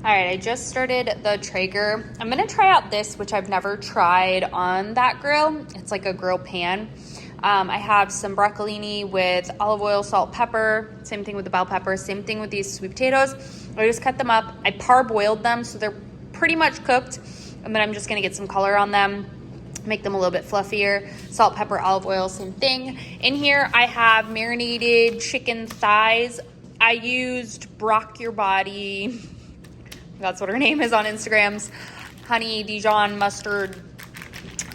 All right, I just started the Traeger. I'm gonna try out this, which I've never tried on that grill. It's like a grill pan. I have some broccolini with olive oil, salt, pepper. Same thing with the bell pepper. Same thing with these sweet potatoes. I just cut them up. I parboiled them, so they're pretty much cooked. And then I'm just gonna get some color on them, make them a little bit fluffier. Salt, pepper, olive oil, same thing. In here, I have marinated chicken thighs. I used Brock Your Body. That's what her name is on Instagram's honey Dijon mustard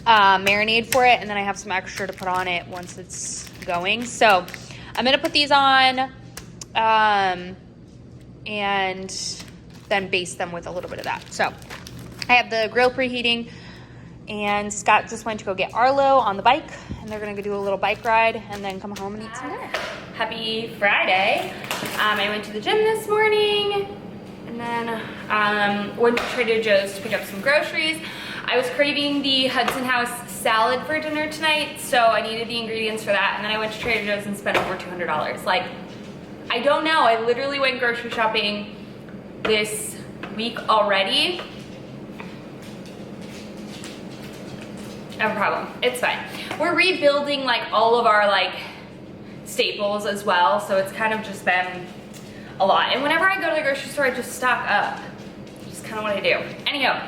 marinade for it. And then I have some extra to put on it once it's going. So I'm going to put these on and then baste them with a little bit of that. So I have the grill preheating, and Scott just went to go get Arlo on the bike, and they're going to go do a little bike ride and then come home and eat some dinner. Happy Friday. I went to the gym this morning. And then went to Trader Joe's to pick up some groceries. I was craving the Hudson House salad for dinner tonight, so I needed the ingredients for that. And then I went to Trader Joe's and spent over $200. Like, I don't know. I literally went grocery shopping this week already. I have a problem. It's fine. We're rebuilding like all of our like staples as well, so it's kind of just been a lot. And whenever I go to the grocery store, I just stock up. Just kind of what I do. Anyhow,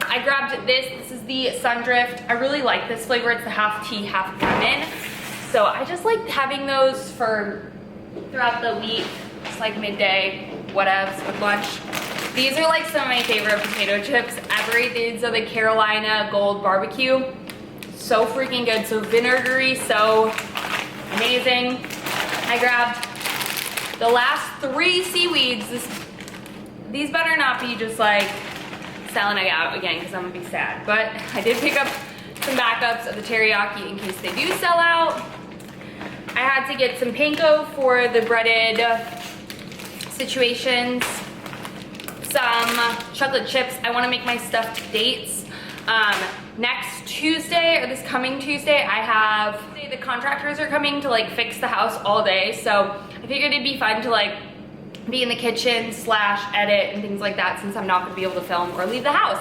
I grabbed this. This is the Sundrift. I really like this flavor. It's the half tea, half lemon. So I just like having those for throughout the week. It's like midday, whatevs with lunch. These are like some of my favorite potato chips ever. These are the Carolina Gold Barbecue. So freaking good. So vinegary, so amazing. I grabbed the last 3 seaweeds. These better not be just like selling out again, because I'm gonna be sad. But I did pick up some backups of the teriyaki in case they do sell out. I had to get some panko for the breaded situations. Some chocolate chips. I wanna make my stuffed dates. Next Tuesday, or this coming Tuesday, the contractors are coming to like fix the house all day. So I figured it'd be fun to like be in the kitchen / edit and things like that, since I'm not gonna be able to film or leave the house.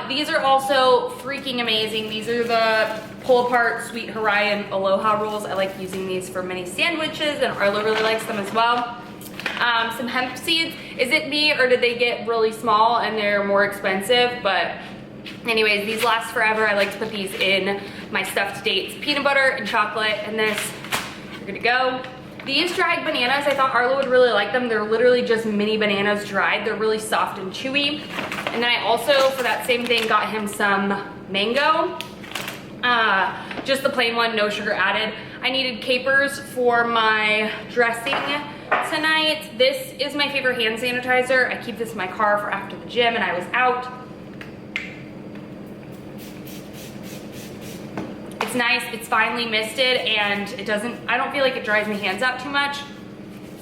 These are also freaking amazing. These are the pull apart sweet Hawaiian aloha rolls. I like using these for mini sandwiches, and Arlo really likes them as well. Some hemp seeds. Is it me, or did they get really small and they're more expensive? But anyways, these last forever. I like to put these in my stuffed dates. Peanut butter and chocolate, and this, we're gonna go. These dried bananas, I thought Arlo would really like them. They're literally just mini bananas dried. They're really soft and chewy. And then I also, for that same thing, got him some mango. Just the plain one, no sugar added. I needed capers for my dressing tonight. This is my favorite hand sanitizer. I keep this in my car for after the gym and I was out. It's nice, it's finely misted, and it doesn't, I don't feel like it dries my hands out too much.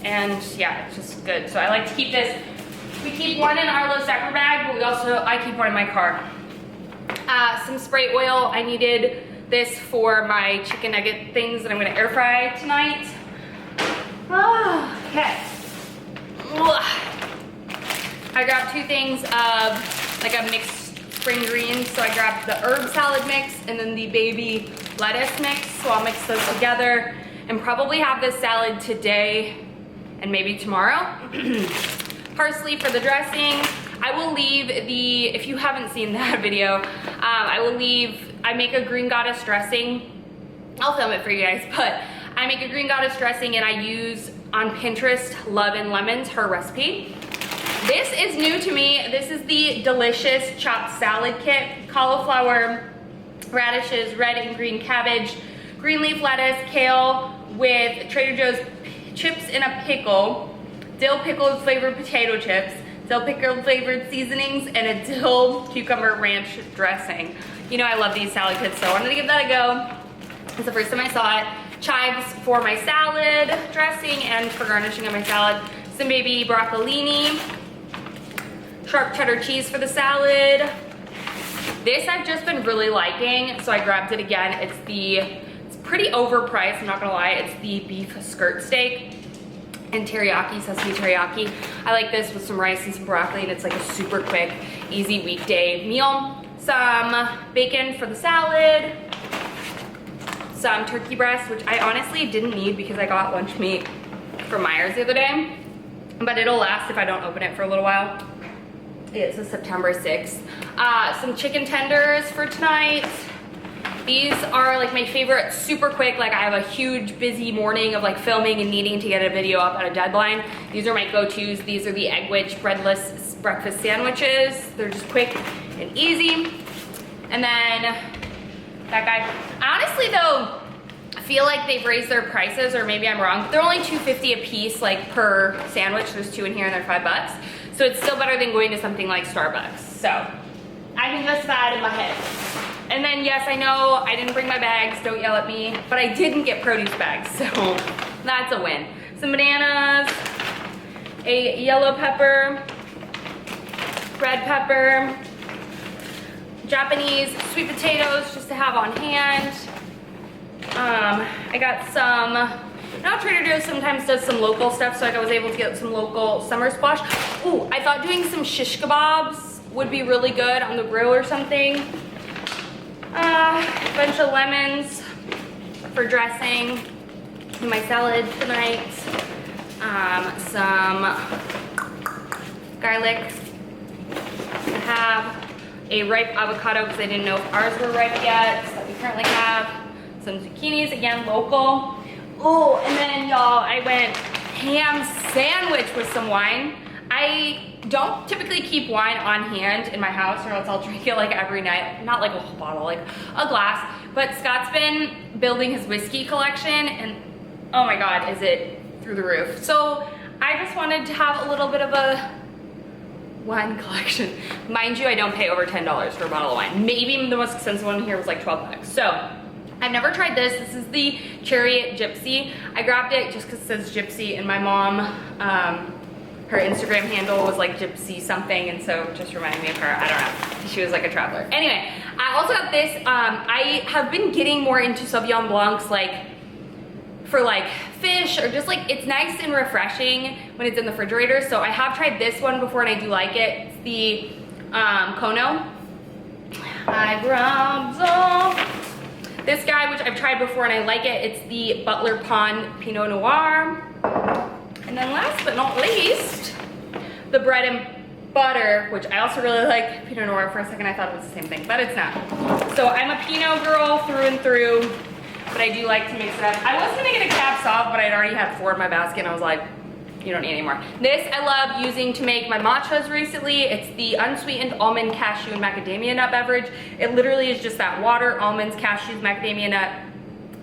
And yeah, it's just good. So I like to keep this. We keep one in Arlo's diaper bag, but I keep one in my car. Some spray oil. I needed this for my chicken nugget things that I'm gonna air fry tonight. Okay. I grabbed 2 things of like a mixed spring greens. So I grabbed the herb salad mix and then the baby lettuce mix. So I'll mix those together and probably have this salad today and maybe tomorrow. Parsley for the dressing. I will leave the, if you haven't seen that video, I make a green goddess dressing. I'll film it for you guys, but I make a green goddess dressing and I use on Pinterest Love and Lemons, her recipe. This is new to me. This is the delicious chopped salad kit. Cauliflower, radishes, red and green cabbage, green leaf lettuce, kale with Trader Joe's chips in a pickle, dill pickled flavored potato chips, dill pickled flavored seasonings, and a dill cucumber ranch dressing. You know I love these salad kits, so I wanted to give that a go. It's the first time I saw it. Chives for my salad dressing and for garnishing of my salad. Some baby broccolini. Sharp cheddar cheese for the salad. This I've just been really liking, so I grabbed it again. It's pretty overpriced, I'm not gonna lie. It's the beef skirt steak. and teriyaki, sesame teriyaki. I like this with some rice and some broccoli, and it's like a super quick, easy weekday meal. Some bacon for the salad, some turkey breast, which I honestly didn't need because I got lunch meat from Myers the other day, but it'll last if I don't open it for a little while. It's a September 6th. Some chicken tenders for tonight. These are like my favorite, super quick, like I have a huge busy morning of like filming and needing to get a video up at a deadline. These are my go-tos. These are the egg wedge breadless breakfast sandwiches. They're just quick and easy. And then that guy, honestly though, I feel like they've raised their prices, or maybe I'm wrong, but they're only $2.50 a piece like per sandwich. There's 2 in here and they're $5. So it's still better than going to something like Starbucks. So I can just that in my head. And then yes, I know I didn't bring my bags, don't yell at me, but I didn't get produce bags, so that's a win. Some bananas, a yellow pepper, red pepper, Japanese sweet potatoes just to have on hand. I got some, now Trader Joe's sometimes does some local stuff, so like I was able to get some local summer squash. Ooh, I thought doing some shish kebabs would be really good on the grill or something. A bunch of lemons for dressing in my salad tonight. Some garlic. I have a ripe avocado because I didn't know if ours were ripe yet, so that we currently have. Some zucchinis, again, local. Oh, and then y'all, I went ham sandwich with some wine. I don't typically keep wine on hand in my house, or else I'll drink it like every night. Not like a whole bottle, like a glass. But Scott's been building his whiskey collection, and oh my God, is it through the roof. So I just wanted to have a little bit of a wine collection. Mind you, I don't pay over $10 for a bottle of wine. Maybe the most expensive one here was like 12 bucks. So I've never tried this. This is the Cherry Gypsy. I grabbed it just because it says Gypsy, and my mom, her Instagram handle was like Gypsy something, and so it just reminded me of her. I don't know. She was like a traveler. Anyway, I also got this. I have been getting more into Sauvignon Blancs, like for like fish, or just like, it's nice and refreshing when it's in the refrigerator. So I have tried this one before and I do like it. It's the Kono. I grabbed this guy, which I've tried before and I like it. It's the Butler Pond Pinot Noir. And then last but not least, the bread and butter, which I also really like. Pinot Noir, for a second I thought it was the same thing, but it's not. So I'm a Pinot girl through and through, but I do like to mix it up. I was gonna get a Cab Sauv, but I'd already had 4 in my basket, and I was like, you don't need any more. This I love using to make my matchas recently. It's the unsweetened almond, cashew, and macadamia nut beverage. It literally is just that water, almonds, cashews, macadamia nut.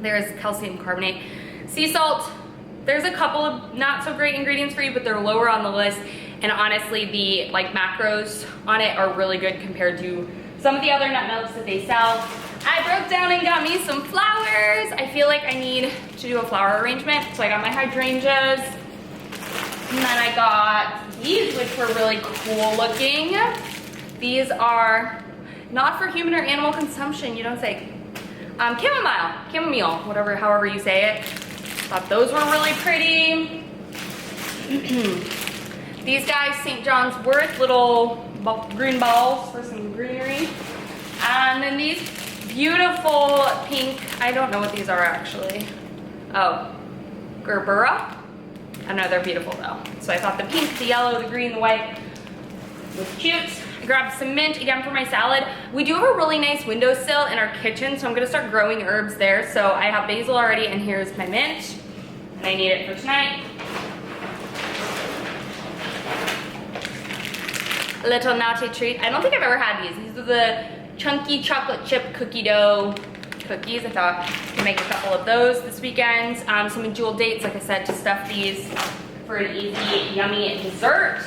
There's calcium carbonate, sea salt. There's a couple of not so great ingredients for you, but they're lower on the list. And honestly, the like macros on it are really good compared to some of the other nut milks that they sell. I broke down and got me some flowers. I feel like I need to do a flower arrangement. So I got my hydrangeas. And then I got these, which were really cool looking. These are not for human or animal consumption, you don't say. Chamomile, whatever, however you say it. Thought those were really pretty. These guys, St. John's Wort, little green balls for some greenery. And then these beautiful pink, I don't know what these are actually. Oh, Gerbera. I know they're beautiful though. So I thought the pink, the yellow, the green, the white was cute. I grabbed some mint again for my salad. We do have a really nice windowsill in our kitchen, so I'm gonna start growing herbs there. So I have basil already, and here's my mint. And I need it for tonight. A little naughty treat. I don't think I've ever had these. These are the chunky chocolate chip cookie dough cookies. I thought I'd make a couple of those this weekend. Some jeweled dates, like I said, to stuff these for an easy, yummy dessert.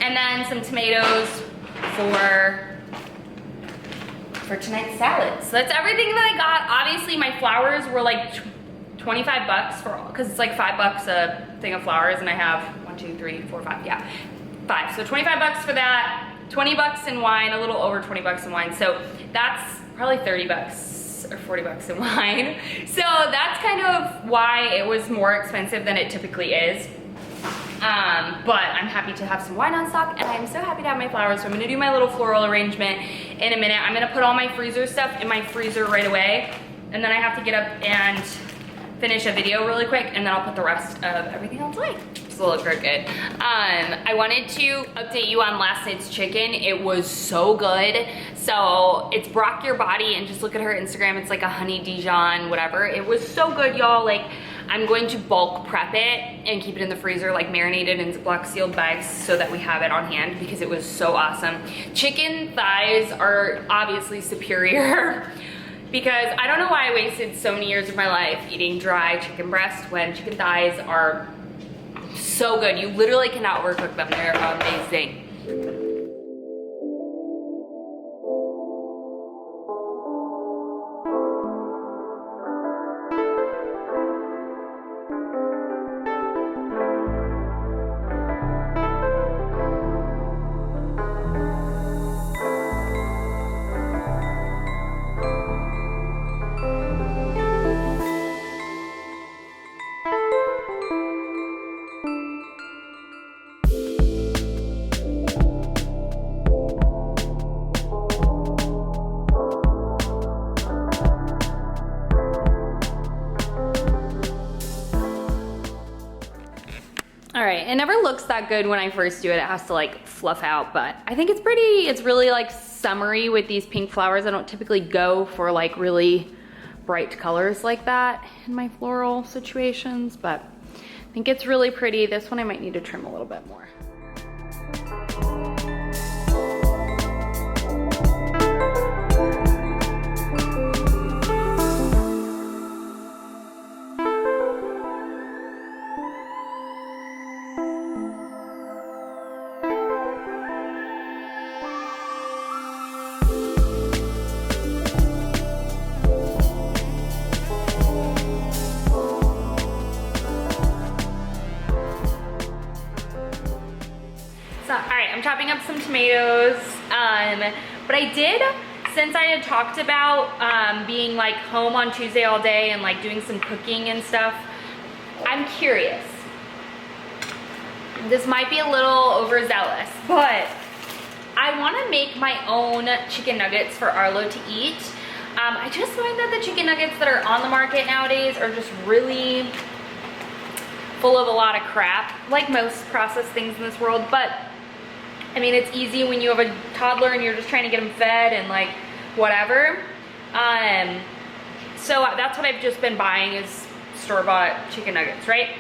And then some tomatoes for tonight's salad. So that's everything that I got. Obviously, my flowers were like 25 bucks for all, because it's like $5 a thing of flowers, and I have 1, 2, 3, 4, 5, yeah, 5. So 25 bucks for that, 20 bucks in wine, a little over 20 bucks in wine. So that's probably 30 bucks or 40 bucks in wine. So that's kind of why it was more expensive than it typically is. But I'm happy to have some wine on stock, and I'm so happy to have my flowers. So I'm gonna do my little floral arrangement in a minute. I'm gonna put all my freezer stuff in my freezer right away, and then I have to get up and finish a video really quick, and then I'll put the rest of everything else away. It's a little crooked. I wanted to update you on last night's chicken. It was so good. So it's Brock Your Body, and just look at her Instagram. It's like a honey Dijon, whatever. It was so good, y'all. Like, I'm going to bulk prep it and keep it in the freezer, like marinated in Ziploc sealed bags, so that we have it on hand, because it was so awesome. Chicken thighs are obviously superior because I don't know why I wasted so many years of my life eating dry chicken breast when chicken thighs are so good. You literally cannot overcook them. They're amazing. All right, it never looks that good when I first do it. It has to like fluff out, but I think it's pretty. It's really like summery with these pink flowers. I don't typically go for like really bright colors like that in my floral situations, but I think it's really pretty. This one I might need to trim a little bit more. Chopping up some tomatoes, but I did, since I had talked about being like home on Tuesday all day and like doing some cooking and stuff, I'm curious. This might be a little overzealous, but I want to make my own chicken nuggets for Arlo to eat. I just find that the chicken nuggets that are on the market nowadays are just really full of a lot of crap, like most processed things in this world. But I mean, it's easy when you have a toddler and you're just trying to get them fed and like whatever. So that's what I've just been buying, is store-bought chicken nuggets, right?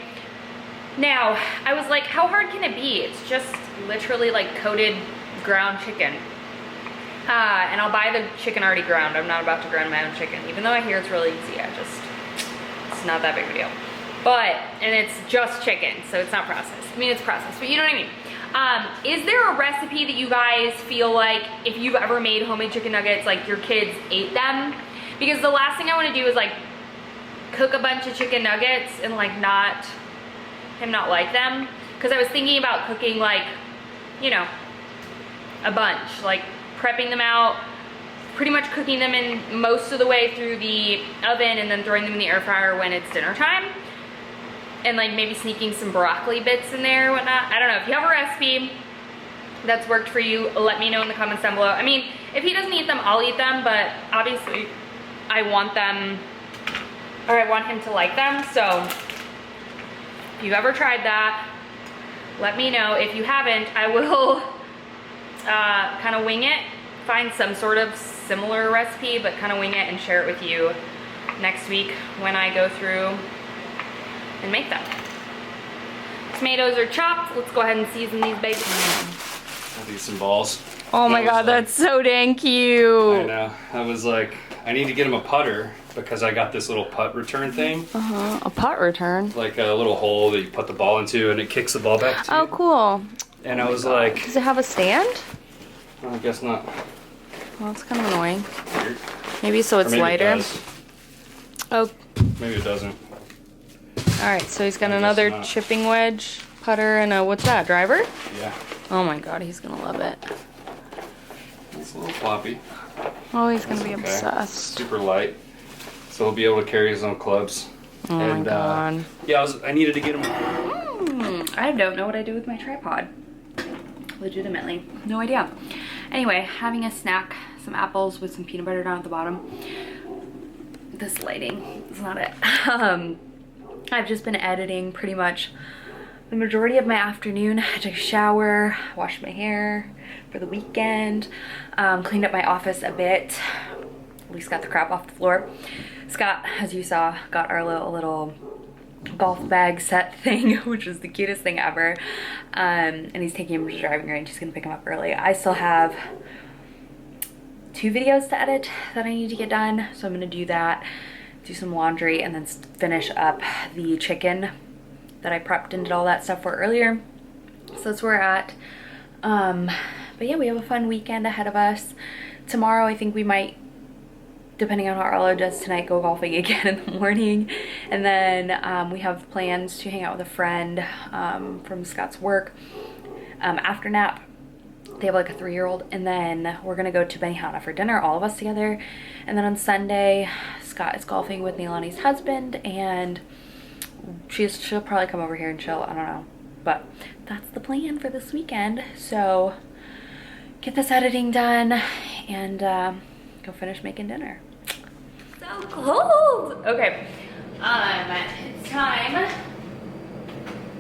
Now, I was like, how hard can it be? It's just literally like coated ground chicken. And I'll buy the chicken already ground. I'm not about to ground my own chicken, even though I hear it's really easy. It's not that big of a deal. But, and it's just chicken, so it's not processed. I mean, it's processed, but you know what I mean. Is there a recipe that you guys feel like if you've ever made homemade chicken nuggets, like your kids ate them? Because the last thing I want to do is like cook a bunch of chicken nuggets and like him not like them. Because I was thinking about cooking like, you know, a bunch, like prepping them out, pretty much cooking them in most of the way through the oven and then throwing them in the air fryer when it's dinner time. And like maybe sneaking some broccoli bits in there or whatnot. I don't know. If you have a recipe that's worked for you, let me know in the comments down below. I mean, if he doesn't eat them, I'll eat them, but obviously I want them, or I want him to like them. So if you've ever tried that, let me know. If you haven't, I will kind of wing it, find some sort of similar recipe, but kind of wing it and share it with you next week when I go through and make them. Tomatoes are chopped. Let's go ahead and season these babies. I'll do some balls. Oh my god, that's so dang cute. I know. I was like, I need to get him a putter because I got this little putt return thing. A putt return? Like a little hole that you put the ball into and it kicks the ball back to you. Oh, cool. And I was like... Does it have a stand? I guess not. Well, that's kind of annoying. Weird. Maybe so it's lighter. It does. Oh. Maybe it doesn't. Alright, so he's got another chipping wedge, putter, and a, what's that, driver? Yeah. Oh my god, he's gonna love it. It's a little floppy. Oh, he's gonna be obsessed. Super light. so he'll be able to carry his own clubs. Oh and my God. yeah, I needed to get him. I don't know what I do with my tripod. Legitimately, no idea. Anyway, having a snack, some apples with some peanut butter down at the bottom. This lighting is not it. I've just been editing pretty much the majority of my afternoon. I took a shower, washed my hair for the weekend, cleaned up my office a bit. At least got the crap off the floor. Scott, as you saw, got our little golf bag set thing, which is the cutest thing ever. And he's taking him to the driving range. He's gonna pick him up early. I still have 2 videos to edit that I need to get done, so I'm gonna do that, do some laundry, and then finish up the chicken that I prepped and did all that stuff for earlier. So that's where we're at. But yeah, we have a fun weekend ahead of us. Tomorrow I think we might, depending on how Arlo does tonight, go golfing again in the morning. And then we have plans to hang out with a friend from Scott's work after nap. They have like a 3-year-old, and then we're gonna go to Benihana for dinner, all of us together. And then on Sunday, Scott is golfing with Neilani's husband, and she'll probably come over here and chill, I don't know. But that's the plan for this weekend. So get this editing done and go finish making dinner. So cold. Okay, it's time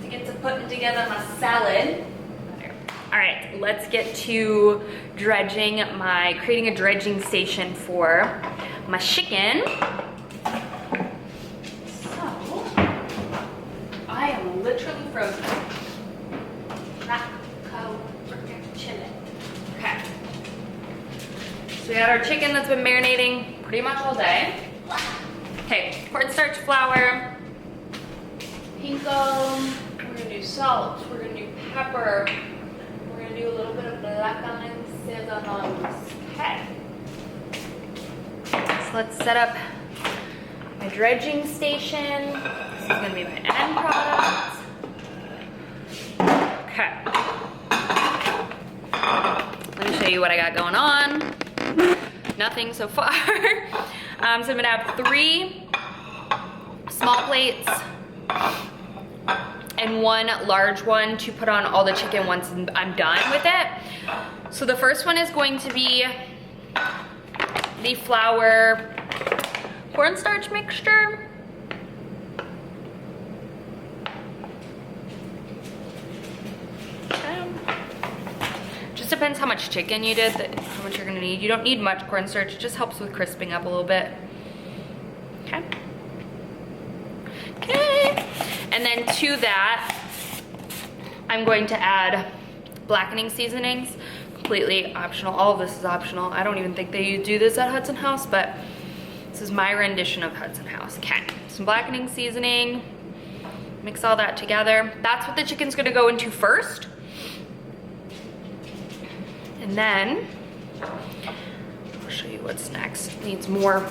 to get to putting together my salad. All right, let's get to creating a dredging station for my chicken. So, I am literally frozen. Not cold, freaking chilling. Okay. So we got our chicken that's been marinating pretty much all day. Okay, cornstarch flour, Panko, we're gonna do salt, we're gonna do pepper, we're gonna do a little bit of black onion seasonings. Okay. So let's set up my dredging station. This is gonna be my end product. Okay. Let me show you what I got going on. Nothing so far. So I'm gonna have 3 small plates and 1 large one to put on all the chicken once I'm done with it. So the first one is going to be the flour cornstarch mixture. Just depends how much chicken you did, how much you're gonna need. You don't need much cornstarch, it just helps with crisping up a little bit. Okay. Okay. And then to that, I'm going to add blackening seasonings, completely optional. All of this is optional. I don't even think they do this at Hudson House, but this is my rendition of Hudson House. Okay, some blackening seasoning, mix all that together. That's what the chicken's gonna go into first. And then, I'll show you what's next. It needs more.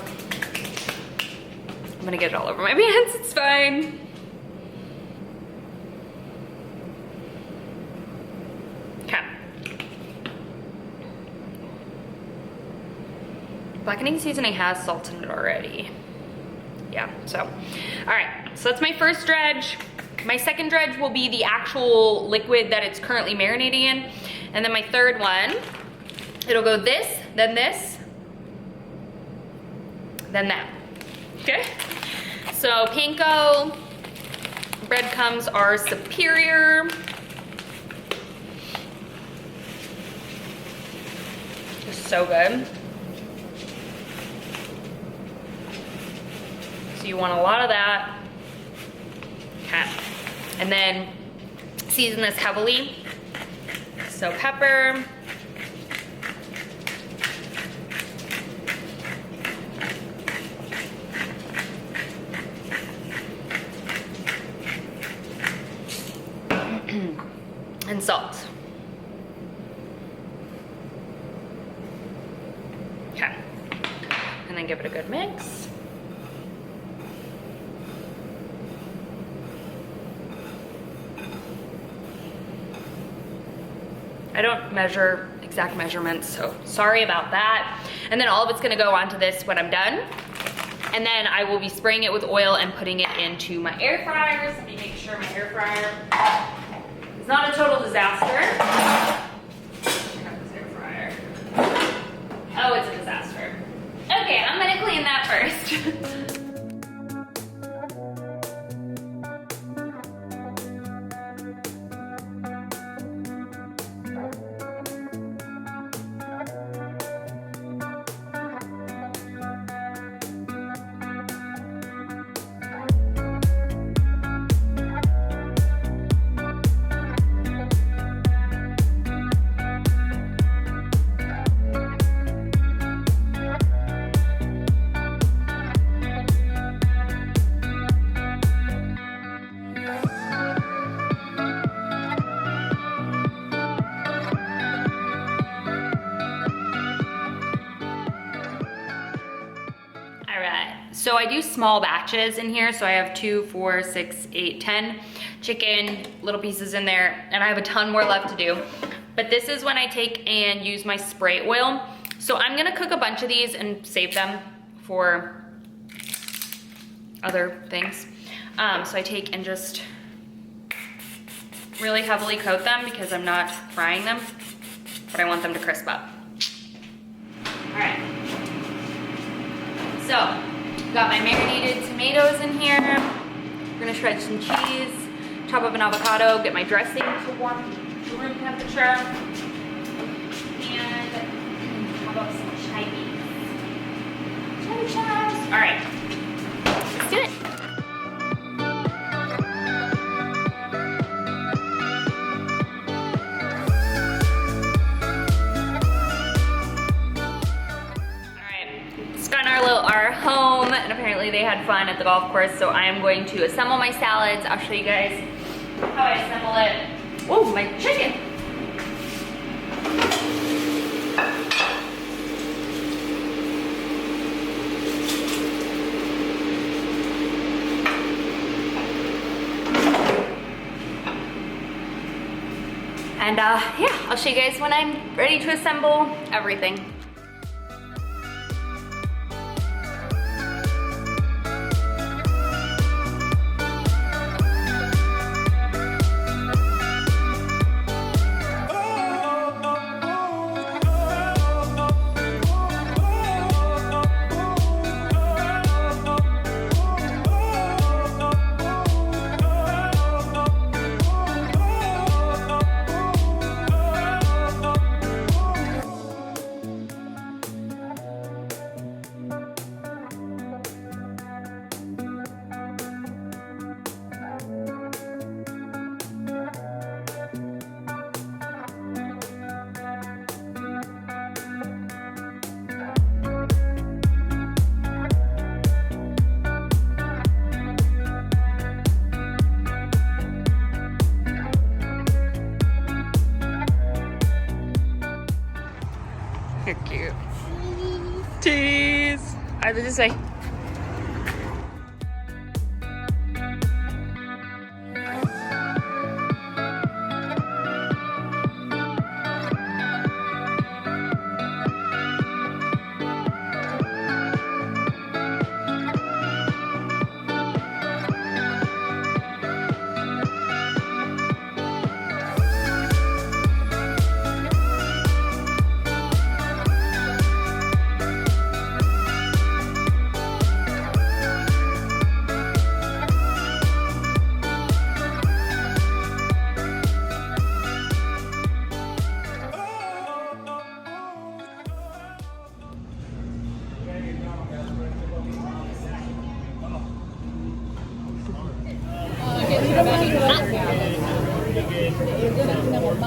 I'm gonna get it all over my pants, it's fine. Okay. Blackening seasoning has salt in it already. Yeah, so, all right, so that's my first dredge. My second dredge will be the actual liquid that it's currently marinating in. And then my third one, it'll go this, then that, okay? So Panko breadcrumbs are superior. Just so good. So you want a lot of that. Okay. And then season this heavily. So pepper, and salt. Okay, and then give it a good mix. I don't measure exact measurements, so sorry about that. And then all of it's gonna go onto this when I'm done. And then I will be spraying it with oil and putting it into my air fryer. So let me make sure my air fryer is not a total disaster. Check out this air fryer. Oh, it's a disaster. Okay, I'm gonna clean that first. So I do small batches in here. So I have 2, 4, 6, 8, 10 chicken, little pieces in there, and I have a ton more left to do. But this is when I take and use my spray oil. So I'm gonna cook a bunch of these and save them for other things. So I take and just really heavily coat them because I'm not frying them, but I want them to crisp up. All right. So, got my marinated tomatoes in here. We're gonna shred some cheese, chop up an avocado, get my dressing to room temperature, and how about some Chinese? All right, let's do it. Our home, and apparently they had fun at the golf course, so I am going to assemble my salads. I'll show you guys how I assemble it. Oh, my chicken! And yeah, I'll show you guys when I'm ready to assemble everything. You're cute. Cheese. I did you say?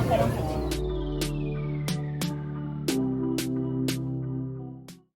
Yung